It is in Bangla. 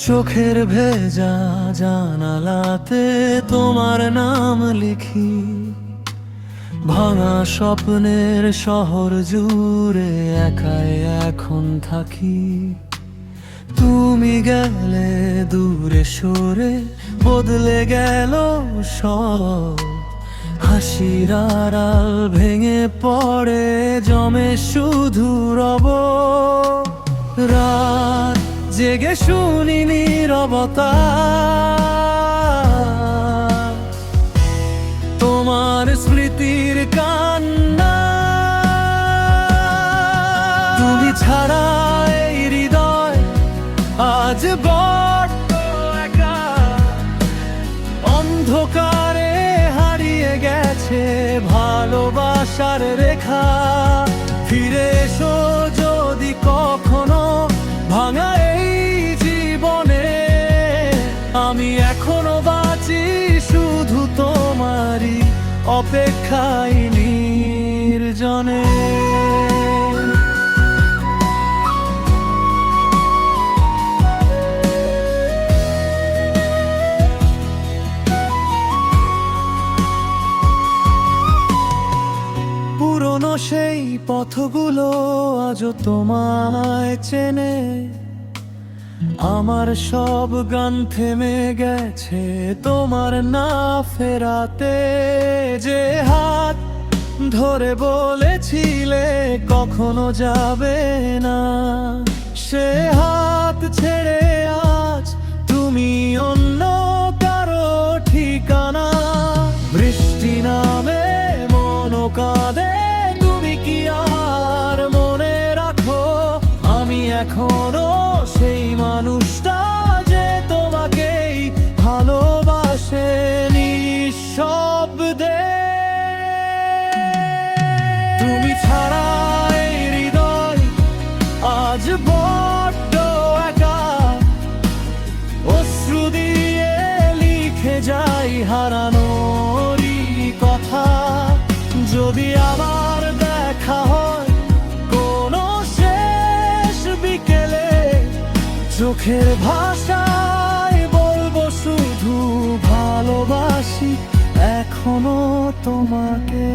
চোখের ভেজা জানালাতে তোমার নাম লিখি, ভাঙা স্বপ্নের শহর জুড়ে একাই এখন থাকি। তুমি গেলে দূরে সরে বদলে গেল সব, হাসির আড়াল ভেঙে পড়ে জমে শুধু রব। রাত জেগে শুনি নীরবতা, তোমার স্মৃতির কান্না। তুমি ছাড়া এই হৃদয় আজ বড্ড একা, অন্ধকারে হারিয়ে গেছে ভালোবাসার রেখা। ফিরে এসো যদি কখনো ভাঙা এই জীবনে, আমি এখনো বাঁচি শুধু তোমারই অপেক্ষায় নির্জনে। পুরনো সেই পথগুলো আজও তোমায় চেনে, আমার সব গান থেমে গেছে তোমার না ফেরাতে। যে হাত ধরে বলেছিলে কখনো যাবে না, সে হাত ছেড়ে আজ তুমি অন্য কারো ঠিকানা। বৃষ্টি নামে মন কাঁদে, তুমি কি আর মনে রাখো আমি এখনো সেই মানুষটা যে তোমাকেই ভালোবাসে নিঃশব্দে। তুমি ছাড়া এই হৃদয় আজ বড্ড একা, অশ্রু দিয়ে লিখে যাই হারানোরই কথা। যদি আবার দেখা হয় কোনো শেষ বিকেলে, চোখের ভাষায় বলবো শুধু ভালোবাসি এখনো তোমাকে।